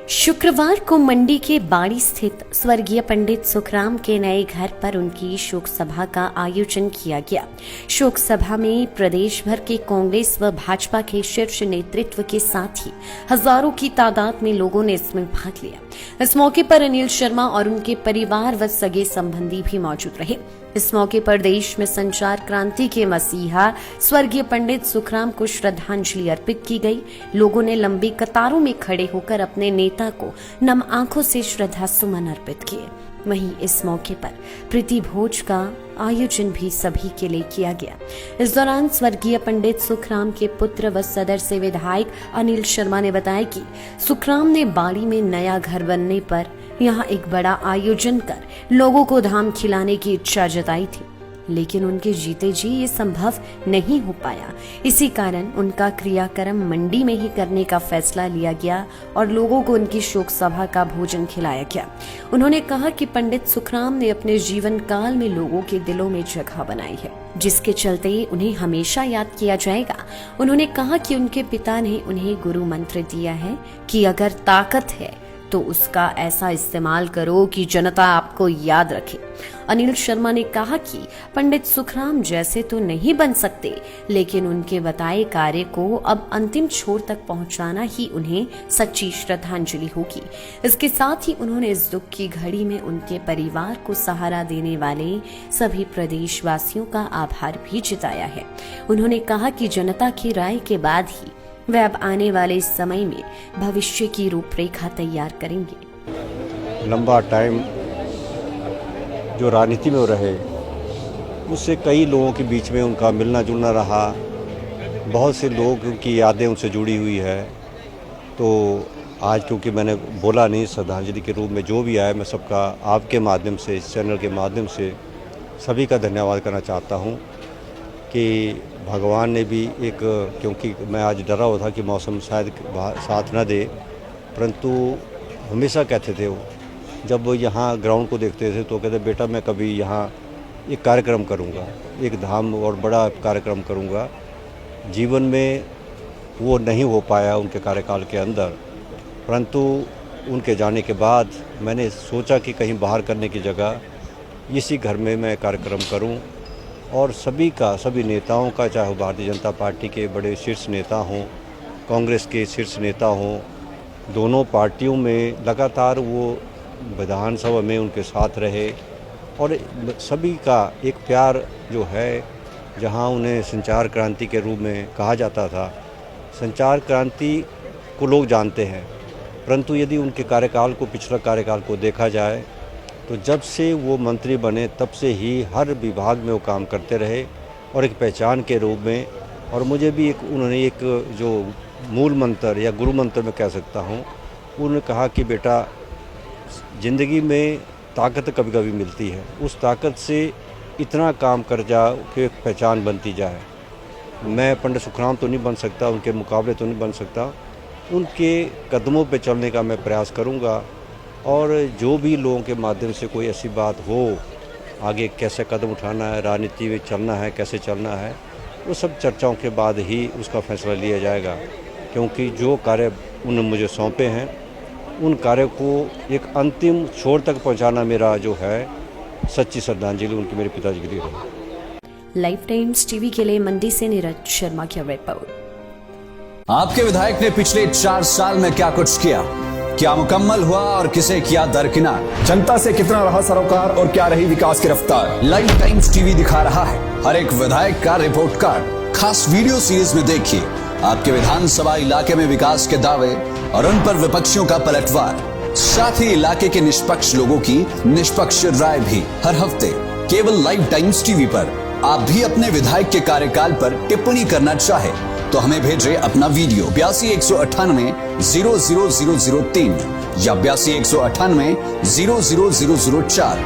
शुक्रवार को मंडी के बाड़ी स्थित स्वर्गीय पंडित सुखराम के नए घर पर उनकी शोक सभा का आयोजन किया गया। शोक सभा में प्रदेश भर के कांग्रेस व भाजपा के शीर्ष नेतृत्व के साथ ही हजारों की तादाद में लोगों ने इसमें भाग लिया। इस मौके पर अनिल शर्मा और उनके परिवार व सगे संबंधी भी मौजूद रहे। इस मौके पर देश में संचार क्रांति के मसीहा स्वर्गीय पंडित सुखराम को श्रद्धांजलि अर्पित की गई। लोगों ने लंबी कतारों में खड़े होकर अपने नेता को नम आंखों से श्रद्धा सुमन अर्पित किए। वहीं इस मौके पर प्रीति भोज का आयोजन भी सभी के लिए किया गया। इस दौरान स्वर्गीय पंडित सुखराम के पुत्र व सदर से विधायक अनिल शर्मा ने बताया कि सुखराम ने बाड़ी में नया घर बनने पर यहाँ एक बड़ा आयोजन कर लोगों को धाम खिलाने की इच्छा जताई थी, लेकिन उनके जीते जी ये संभव नहीं हो पाया। इसी कारण उनका क्रियाक्रम मंडी में ही करने का फैसला लिया गया और लोगों को उनकी शोक सभा का भोजन खिलाया गया। उन्होंने कहा कि पंडित सुखराम ने अपने जीवन काल में लोगों के दिलों में जगह बनाई है, जिसके चलते उन्हें हमेशा याद किया जाएगा। उन्होंने कहा कि उनके पिता ने उन्हें गुरु मंत्र दिया है कि अगर ताकत है तो उसका ऐसा इस्तेमाल करो कि जनता आपको याद रखे। अनिल शर्मा ने कहा कि पंडित सुखराम जैसे तो नहीं बन सकते, लेकिन उनके बताए कार्य को अब अंतिम छोर तक पहुंचाना ही उन्हें सच्ची श्रद्धांजलि होगी। इसके साथ ही उन्होंने इस दुख की घड़ी में उनके परिवार को सहारा देने वाले सभी प्रदेशवासियों का आभार भी जताया है। उन्होंने कहा कि जनता की राय के बाद ही वे अब आने वाले समय में भविष्य की रूपरेखा तैयार करेंगे। लंबा टाइम जो राजनीति में रहे, उससे कई लोगों के बीच में उनका मिलना जुलना रहा। बहुत से लोग की यादें उनसे जुड़ी हुई है। तो आज क्योंकि मैंने बोला नहीं, श्रद्धांजलि के रूप में जो भी आया, मैं सबका आपके माध्यम से, इस चैनल के माध्यम से सभी का धन्यवाद करना चाहता हूँ कि भगवान ने भी एक, क्योंकि मैं आज डरा हुआ था कि मौसम शायद साथ न दे, परंतु हमेशा कहते थे वो, जब वो यहाँ ग्राउंड को देखते थे तो कहते बेटा मैं कभी यहाँ एक कार्यक्रम करूँगा, एक धाम और बड़ा कार्यक्रम करूँगा। जीवन में वो नहीं हो पाया उनके कार्यकाल के अंदर, परंतु उनके जाने के बाद मैंने सोचा कि कहीं बाहर करने की जगह इसी घर में मैं कार्यक्रम करूँ और सभी नेताओं का, चाहे वो भारतीय जनता पार्टी के बड़े शीर्ष नेता हों, कांग्रेस के शीर्ष नेता हों, दोनों पार्टियों में लगातार वो विधानसभा में उनके साथ रहे और सभी का एक प्यार जो है, जहां उन्हें संचार क्रांति के रूप में कहा जाता था। संचार क्रांति को लोग जानते हैं, परंतु यदि उनके कार्यकाल को, पिछला कार्यकाल को देखा जाए तो जब से वो मंत्री बने तब से ही हर विभाग में वो काम करते रहे और एक पहचान के रूप में। और मुझे भी उन्होंने एक जो मूल मंत्र या गुरु मंत्र में कह सकता हूँ, उन्होंने कहा कि बेटा ज़िंदगी में ताकत कभी कभी मिलती है, उस ताकत से इतना काम कर जाओ कि एक पहचान बनती जाए। मैं पंडित सुखराम तो नहीं बन सकता, उनके मुकाबले तो नहीं बन सकता, उनके कदमों पे चलने का मैं प्रयास करूँगा। और जो भी लोगों के माध्यम से कोई ऐसी बात हो, आगे कैसे कदम उठाना है, राजनीति में चलना है, कैसे चलना है, वो सब चर्चाओं के बाद ही उसका फैसला लिया जाएगा। क्योंकि जो कार्य उन्होंने मुझे सौंपे हैं, उन कार्य को एक अंतिम छोर तक पहुंचाना मेरा जो है सच्ची श्रद्धांजलि उनके मेरे पिताजी के लिए है। लाइफ टाइम्स टीवी के लिए मंडी से नीरज शर्मा की रिपोर्ट। आपके विधायक ने पिछले 4 साल में क्या कुछ किया, क्या मुकम्मल हुआ और किसे किया दरकिनार, जनता से कितना रहा सरोकार और क्या रही विकास की रफ्तार। लाइफ टाइम्स टीवी दिखा रहा है हर एक विधायक का रिपोर्ट कार्ड। खास वीडियो सीरीज में देखिए आपके विधानसभा इलाके में विकास के दावे और उन पर विपक्षियों का पलटवार, साथ ही इलाके के निष्पक्ष लोगों की निष्पक्ष राय भी हर हफ्ते केवल लाइफ टाइम्स टीवी पर। आप भी अपने विधायक के कार्यकाल पर टिप्पणी करना चाहे तो हमें भेजें अपना वीडियो 82 198 00003 या 82 198 00004।